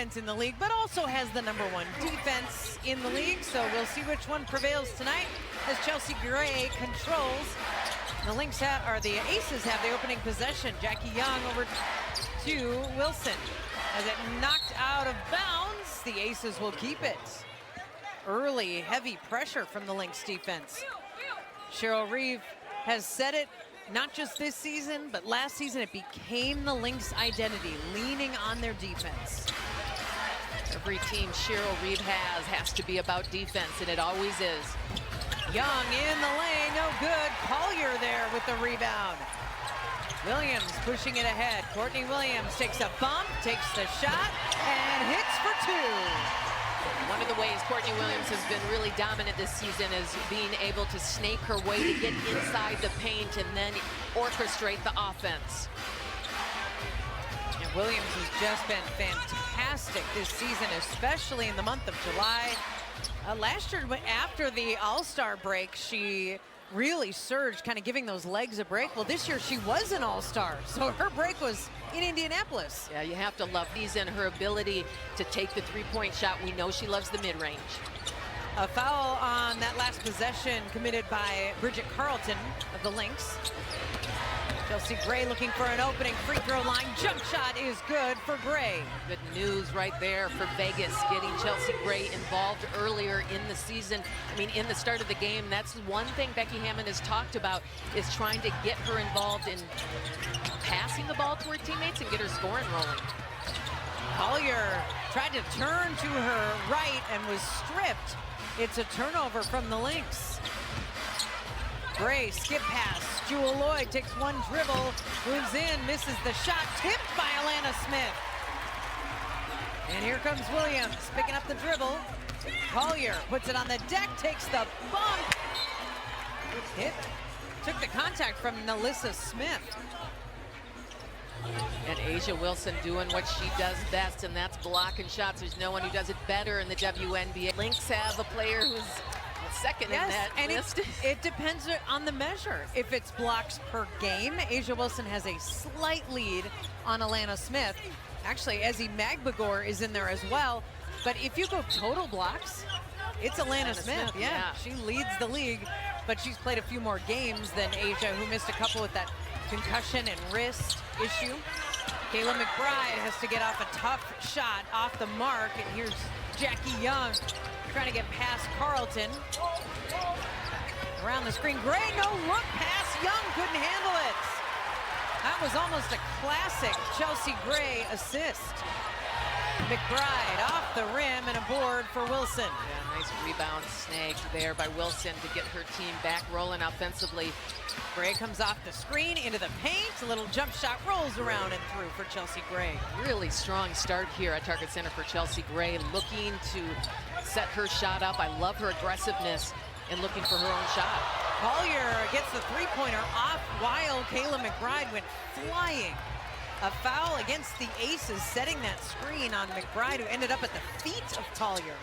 offense in the league, but also has the #1 defense in the league. So we'll see which one prevails tonight as Chelsea Gray controls. The Lynx or the Aces have the opening possession. Jackie Young over to Wilson. As it knocked out of bounds, the Aces will keep it. Early, heavy pressure from the Lynx defense. Cheryl Reeve has said it, not just this season, but last season it became the Lynx identity, leaning on their defense. Every team Cheryl Reeve has to be about defense, and it always is. Young in the lane, no good. Collier there with the rebound. Williams pushing it ahead. Courtney Williams takes a bump, takes the shot, and hits for 2. One of the ways Courtney Williams has been really dominant this season is being able to snake her way to get inside the paint and then orchestrate the offense. And Williams has just been fantastic this season, especially in the month of July. Last year, after the All-Star break, she really surged, kind of giving those legs a break. Well, this year she was an All-Star, so her break was in Indianapolis. Yeah, you have to love these and her ability to take the three-point shot. We know she loves the mid-range. A foul on that last possession committed by Bridget Carlton of the Lynx. Chelsea Gray looking for an opening. Free throw line jump shot is good for Gray. Good news right there for Vegas, getting Chelsea Gray involved earlier in the season. I mean, in the start of the game, that's one thing Becky Hammond has talked about, is trying to get her involved in passing the ball to her teammates and get her scoring rolling. Collier tried to turn to her right and was stripped. It's a turnover from the Lynx. Gray, skip pass. Jewel Lloyd takes one dribble, moves in, misses the shot, tipped by Alana Smith. And here comes Williams, picking up the dribble. Collier puts it on the deck, takes the bump. Hit, took the contact from Nalissa Smith. And A'ja Wilson doing what she does best, and that's blocking shots. There's no one who does it better in the WNBA. Lynx have a player who's second in that list. It depends on the measure. If it's blocks per game, A'ja Wilson has a slight lead on Alana Smith. Actually, Ezzy Magbagor is in there as well. But if you go total blocks, it's Alana Smith. Yeah, she leads the league, but she's played a few more games than A'ja, who missed a couple with that concussion and wrist issue. Kayla McBride has to get off a tough shot off the mark, and here's Jackie Young trying to get past Carlton. Around the screen, Gray, no look pass. Young couldn't handle it. That was almost a classic Chelsea Gray assist. McBride off the rim and a board for Wilson. Yeah, nice rebound snag there by Wilson to get her team back rolling offensively. Gray comes off the screen into the paint. A little jump shot rolls around and through for Chelsea Gray. Really strong start here at Target Center for Chelsea Gray, looking to set her shot up. I love her aggressiveness and looking for her own shot. Collier gets the three-pointer off while Kayla McBride went flying. A foul against the Aces, setting that screen on McBride, who ended up at the feet of Collier.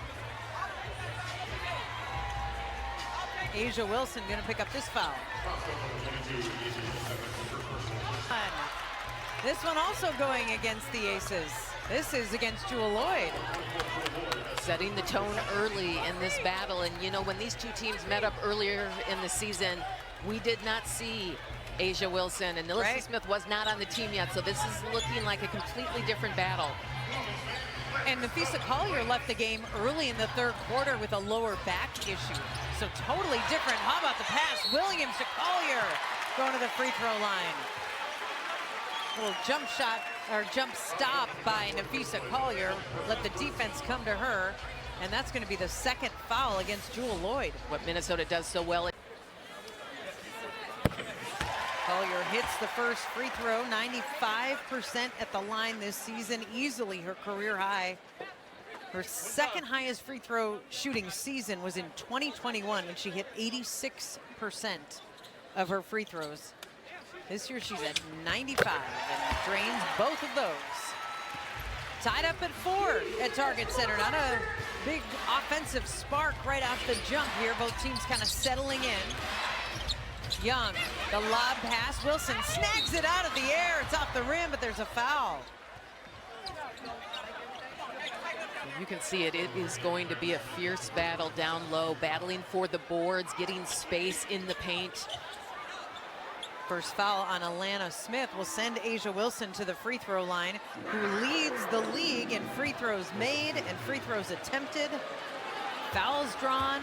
A'ja Wilson gonna pick up this foul. This one also going against the Aces. This is against Jewel Lloyd. Setting the tone early in this battle. And you know, when these two teams met up earlier in the season, we did not see A'ja Wilson, and Nalissa Smith was not on the team yet, so this is looking like a completely different battle. And Nafisa Collier left the game early in the third quarter with a lower back issue. So totally different. How about the pass? Williams to Collier going to the free throw line. A little jump shot, or jump stop by Nafisa Collier. Let the defense come to her. And that's going to be the second foul against Jewel Lloyd. What Minnesota does so well. Collier hits the first free throw, 95% at the line this season, easily her career high. Her second highest free throw shooting season was in 2021 when she hit 86% of her free throws. This year she's at 95 and drains both of those. Tied up at 4 at Target Center. Not a big offensive spark right off the jump here. Both teams kind of settling in. Young, the lob pass. Wilson snags it out of the air. It's off the rim, but there's a foul. You can see it. It is going to be a fierce battle down low, battling for the boards, getting space in the paint. First foul on Alana Smith will send Asia Wilson to the free throw line, who leads the league in free throws made and free throws attempted. Fouls drawn.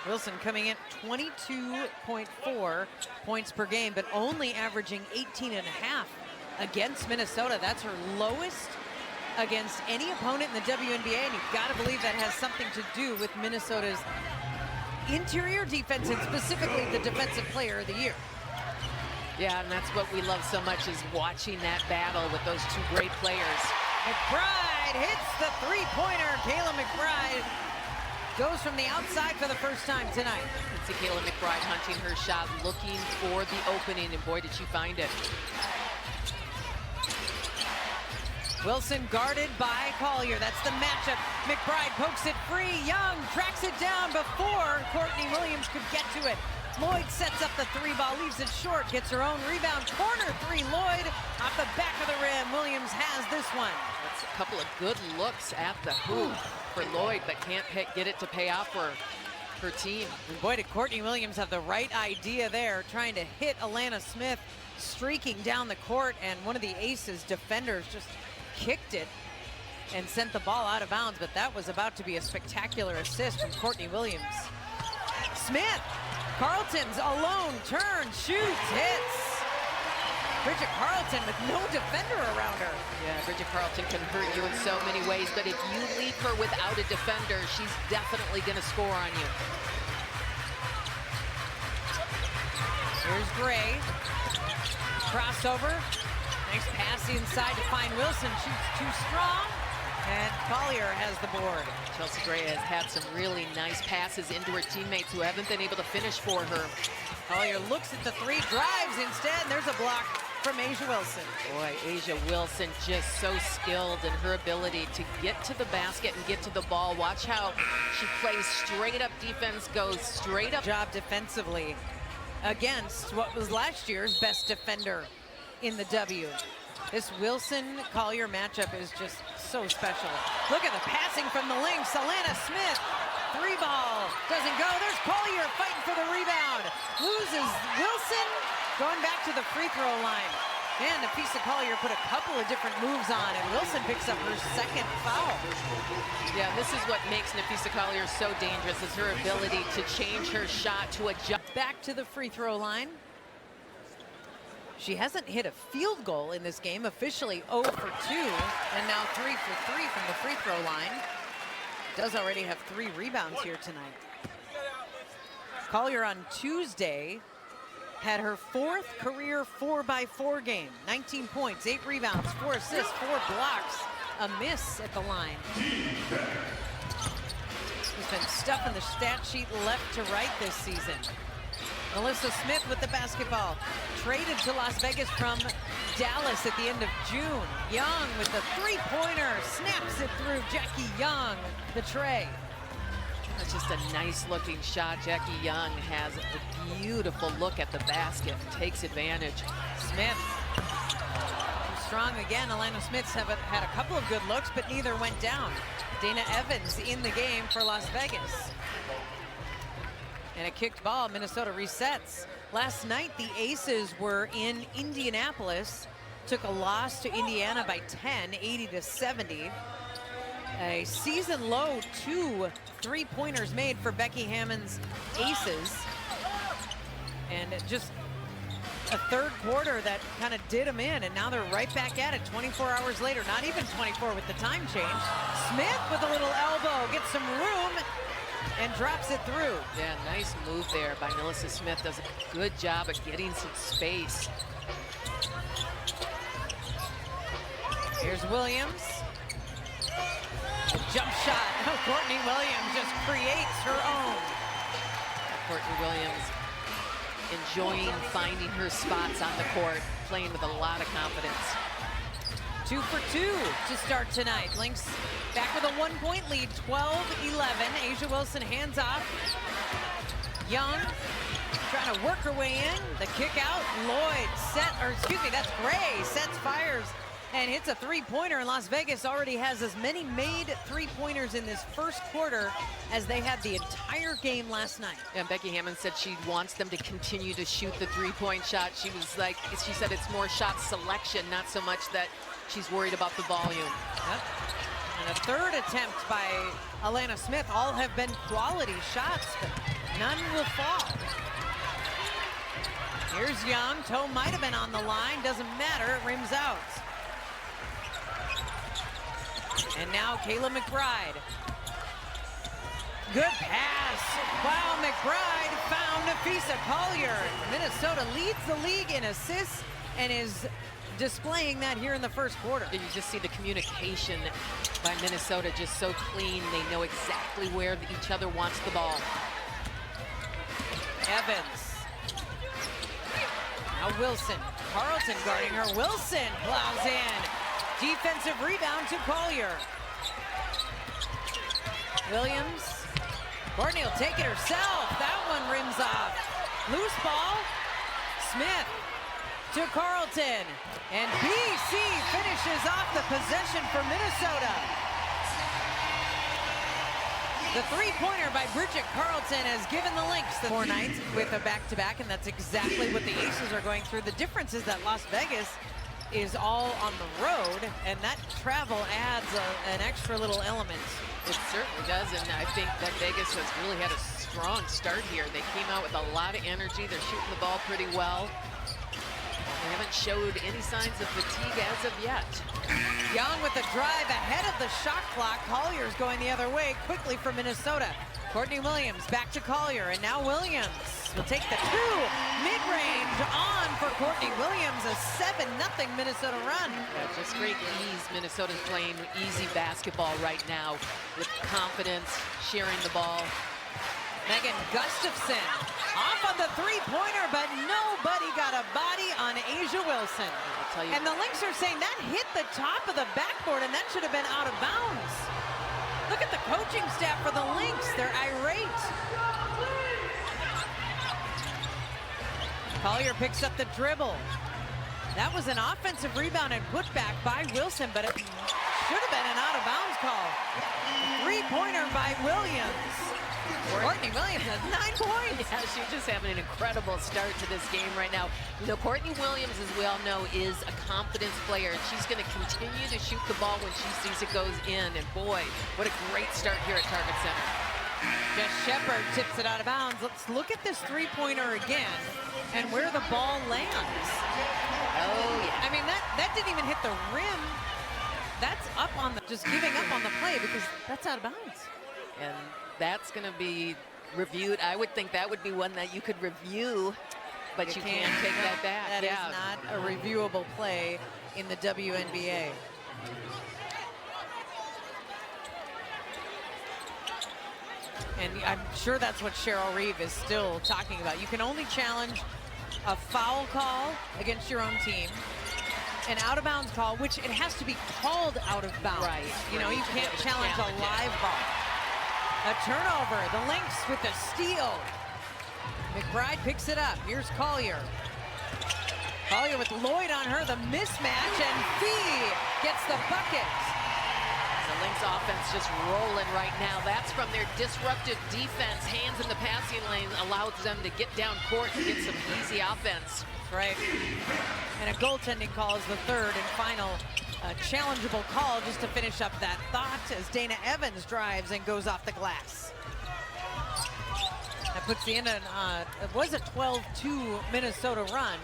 Wilson coming in 22.4 points per game, but only averaging 18.5 against Minnesota. That's her lowest against any opponent in the WNBA, and you've got to believe that has something to do with Minnesota's interior defense, and specifically the defensive player of the year. Yeah, and that's what we love so much, is watching that battle with those two great players. McBride hits the three-pointer. Kayla McBride goes from the outside for the first time tonight. You see Kayla McBride hunting her shot, looking for the opening, and boy, did she find it. Wilson guarded by Collier. That's the matchup. McBride pokes it free. Young tracks it down before Courtney Williams could get to it. Lloyd sets up the three ball, leaves it short, gets her own rebound. Corner three, Lloyd off the back of the rim. Williams has this one. That's a couple of good looks at the hoop for Lloyd, but can't get it to pay off for her team. And boy, did Courtney Williams have the right idea there, trying to hit Alana Smith streaking down the court, and one of the Aces defenders just kicked it and sent the ball out of bounds, but that was about to be a spectacular assist from Courtney Williams. Smith, Carlton's alone, turns, shoots, hits. Bridget Carlton with no defender around her. Yeah, Bridget Carlton can hurt you in so many ways, but if you leave her without a defender, she's definitely going to score on you. Here's Gray. Crossover. Nice pass inside to find Wilson. Shoots too strong. And Collier has the board. Chelsea Gray has had some really nice passes into her teammates who haven't been able to finish for her. Collier looks at the three, drives instead, and there's a block from Asia Wilson. Boy, Asia Wilson just so skilled in her ability to get to the basket and get to the ball. Watch how she plays straight up defense, goes straight up. Job defensively against what was last year's best defender in the W. This Wilson-Collier matchup is just so special. Look at the passing from the Lynx. Alana Smith, three ball, doesn't go. There's Collier fighting for the rebound. Loses Wilson, going back to the free throw line. And Nafisa Collier put a couple of different moves on, and Wilson picks up her second foul. Yeah, this is what makes Nafisa Collier so dangerous, is her ability to change her shot to adjust. Back to the free throw line. She hasn't hit a field goal in this game, officially 0 for 2, and now 3 for 3 from the free throw line. Does already have 3 rebounds here tonight. Collier on Tuesday had her 4th career 4x4 game. 19 points, 8 rebounds, 4 assists, 4 blocks, a miss at the line. She's been stuffing the stat sheet left to right this season. Melissa Smith with the basketball. Traded to Las Vegas from Dallas at the end of June. Young with the three-pointer. Snaps it through. Jackie Young, the tray. That's just a nice-looking shot. Jackie Young has a beautiful look at the basket and takes advantage. Smith. Strong again. Alana Smith's had a couple of good looks, but neither went down. Dana Evans in the game for Las Vegas. And a kicked ball, Minnesota resets. Last night, the Aces were in Indianapolis, took a loss to Indiana by 10, 80-70. A season low 2 3-pointers made for Becky Hammond's Aces. And just a third quarter that kind of did them in, and now they're right back at it 24 hours later. Not even 24 with the time change. Smith with a little elbow, gets some room, and drops it through. Yeah, nice move there by Melissa Smith. Does a good job at getting some space. Here's Williams. A jump shot. Oh, Courtney Williams just creates her own. Courtney Williams enjoying finding her spots on the court, playing with a lot of confidence. 2 for 2 to start tonight. Lynx back with a 1-point lead, 12-11. Asia Wilson hands off. Young trying to work her way in. The kick out. Lloyd that's Gray. Sets, fires, and hits a three-pointer. And Las Vegas already has as many made three-pointers in this first quarter as they had the entire game last night. And Becky Hammond said she wants them to continue to shoot the three-point shot. She said it's more shot selection, not so much that she's worried about the volume. Yep. And a third attempt by Alana Smith. All have been quality shots, but none will fall. Here's Young. Toe might have been on the line. Doesn't matter. It rims out. And now Kayla McBride. Good pass. Wow, McBride found Nafisa Collier. Minnesota leads the league in assists and is displaying that here in the first quarter. And you just see the communication by Minnesota just so clean. They know exactly where each other wants the ball. Evans. Now Wilson. Carlton guarding her. Wilson plows in. Defensive rebound to Collier. Williams. Courtney will take it herself. That one rims off. Loose ball. Smith to Carlton. And BC finishes off the possession for Minnesota. The three-pointer by Bridget Carlton has given the Lynx the 4 nights with a back-to-back, and that's exactly what the Aces are going through. The difference is that Las Vegas is all on the road, and that travel adds an extra little element. It certainly does, and I think that Vegas has really had a strong start here. They came out with a lot of energy. They're shooting the ball pretty well. They haven't showed any signs of fatigue as of yet. Young with the drive ahead of the shot clock. Collier's going the other way quickly for Minnesota. Courtney Williams back to Collier, and now Williams will take the two. Mid-range on for Courtney Williams, a 7-0 Minnesota run. Yeah, just great ease. Minnesota's playing easy basketball right now with confidence, sharing the ball. Megan Gustafson off on the three-pointer, but nobody got a body on Asia Wilson. I'll tell you. And the Lynx are saying that hit the top of the backboard, and that should have been out of bounds. Look at the coaching staff for the Lynx. They're irate. Collier picks up the dribble. That was an offensive rebound and put back by Wilson, but it should have been an out-of-bounds call. Three-pointer by Williams. Courtney Williams has 9 points. Yeah, she's just having an incredible start to this game right now. You know, Courtney Williams, as we all know, is a confidence player, and she's going to continue to shoot the ball when she sees it goes in. And boy, what a great start here at Target Center. Jess Shepard tips it out of bounds. Let's look at this three-pointer again and where the ball lands. Oh, yeah. I mean, that didn't even hit the rim. That's up on the, just giving up on the play because that's out of bounds. And that's going to be reviewed. I would think that would be one that you could review, but you can't take that back. That is not a reviewable play in the WNBA. And I'm sure that's what Cheryl Reeve is still talking about. You can only challenge a foul call against your own team, an out-of-bounds call, which it has to be called out of bounds. Right. You know, you can't challenge a live ball. A turnover, the Lynx with the steal. McBride picks it up. Here's Collier. Collier with Lloyd on her, the mismatch, and Fee gets the bucket. The Lynx offense just rolling right now. That's from their disruptive defense. Hands in the passing lane allows them to get down court and get some easy offense. That's right. And a goaltending call is the third and final challengeable call just to finish up that thought as Dana Evans drives and goes off the glass. That puts the end on, it was a 12-2 Minnesota run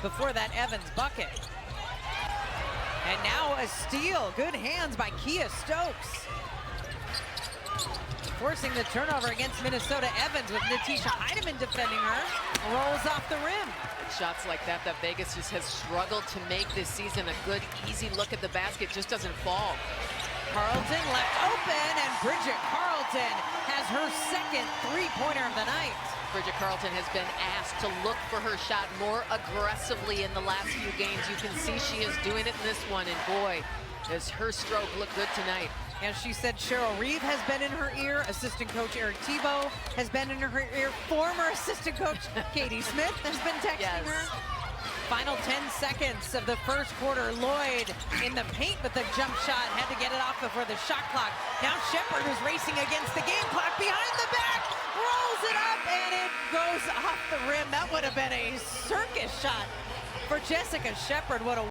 before that Evans bucket. And now a steal. Good hands by Kia Stokes. Forcing the turnover against Minnesota. Evans with Natisha Heidemann defending her. Rolls off the rim. Shots like that Vegas just has struggled to make this season. A good, easy look at the basket just doesn't fall. Carlton left open, and Bridget Carlton has her second three-pointer of the night. Bridget Carlton has been asked to look for her shot more aggressively in the last few games. You can see she is doing it in this one, and boy, does her stroke look good tonight. As she said, Cheryl Reeve has been in her ear. Assistant coach Eric Tebow has been in her ear. Former assistant coach Katie Smith has been texting her. Final 10 seconds of the first quarter. Lloyd in the paint with the jump shot. Had to get it off before the shot clock. Now Shepard is racing against the game clock. Behind the back. Rolls it up and it goes off the rim. That would have been a circus shot for Jessica Shepard. What a